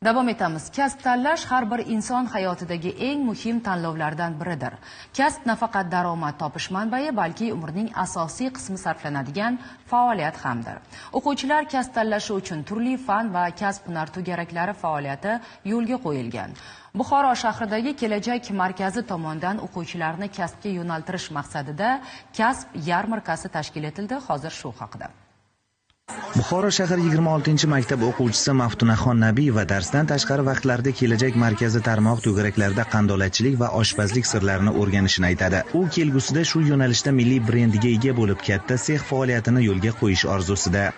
Davom etamiz. Kasb tanlash har bir inson hayotidagi eng muhim tanlovlardan biridir. Kasb nafaqat daromad topish manbai, balki umrning asosiy qismi sarflanadigan faoliyat hamdir. O'quvchilar kasb tanlashi uchun turli fan va kasb-hunar to'garaklari faoliyati yo'lga qo'yilgan. Buxoro shahridagi Kelajak markazi tomonidan o'quvchilarni kasbga yo'naltirish maqsadida kasb yarmarkasi tashkil etildi. Hozir shu haqida. Buxoro shahar 26-maktab o'quvchisi Maftunaxon Nabiyeva darsdan tashqari vaqtlarda Kelajak markazi tarmoq to'garaklarida qandolatchilik va oshpazlik sirlarini o'rganishini aytadi. U kelgusida shu yo'nalishda milliy brendiga ega bo'lib, katta sex faoliyatini yo'lga qo'yish orzusida.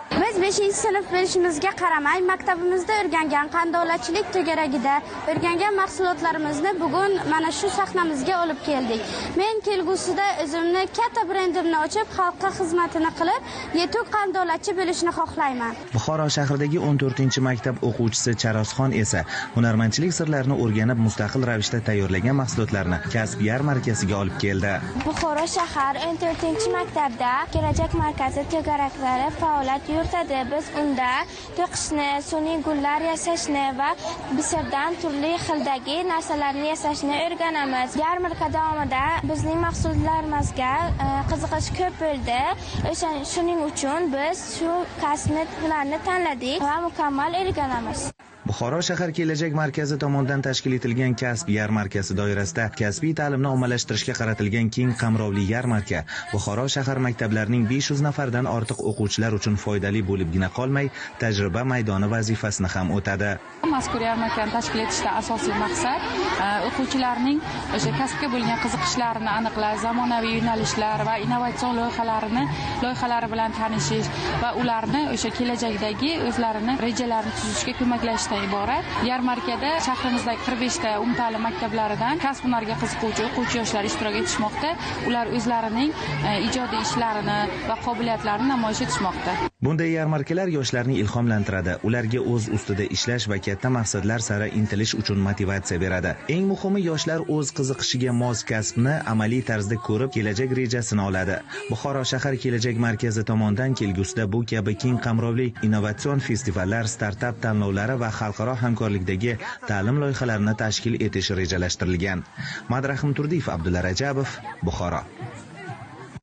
Biz 5-sinf bo'lishimizga qaramay, maktabimizda o'rgangan qandolatchilik to'garagida o'rgangan mahsulotlarimizni bugun mana shu sahnamizga olib keldik. Men kelgusida o'zimni katta brendimni ochib, xalqqa xizmatini qilib, yetuk qandolatchi bo'lishni xohlayman. Buxoro shahridagi 14-maktab o'quvchisi Charosxon esa hunarmandchilik sirlarini o'rganib, mustaqil ravishda tayyorlagan mahsulotlarni kasb yarmarkasiga olib keldi. Buxoro shahar 14-maktabda Kelajak markazi to'garaklari faoliyat yuritadi. Biz unda to'qishni, sun'iy gullar yasashni va bisirdan turli xildagi narsalarni yasashni o'rganamiz. Yarmarka davomida bizning mahsulotlarimizga qiziqish ko'p bo'ldi. Shuning uchun biz shu kasbni hunarni tanladik va mukammal o'rganamiz. Buxoro shahar Kelajak markazi tomonidan tashkil etilgan kasb yarmarkasi doirasida kasbiy ta'limni ommalashtirishga qaratilgan keng qamrovli yarmarka Buxoro shahar maktablarining 500 nafardan ortiq o'quvchilar uchun foydali bo'libgina qolmay, tajriba maydoni vazifasini ham o'tadi. Mazkur yarmarkani tashkil etishda asosiy maqsad o'quvchilarning o'sha kasbga bo'lgan qiziqishlarini aniqlash, zamonaviy yo'nalishlar va innovatsion loyihalari bilan tanishish va ularni o'sha kelajakdagi o'zlarini rejalarini tuzishga ko'maklashishdan iborat. Yarmarkada shahrimizdagi 45 ta umumta'lim maktablaridan kasb-hunarga qiziquvchi o'quvchi yoshlar ishtirok etishmoqda. Ular o'zlarining ijodiy ishlarini va qobiliyatlarini namoyish etishmoqda. Bunday yarmarkalar yoshlarni ilhomlantiradi, ularga o'z ustida ishlash va katta maqsadlar sari intilish uchun motivatsiya beradi. Eng muhimi, yoshlar o'z qiziqishiga mos kasbni amaliy tarzda ko'rib, kelajak rejasini oladi. Buxoro shahar Kelajak markazi tomonidan kelgusida bu kabi keng qamrovli innovatsion festivallar, startap tanlovlari va xalqaro hamkorlikdagi ta'lim loyihalarini tashkil etish rejalashtirilgan. Madrahim Turdiyev, Abdulla Rajabov, Buxoro.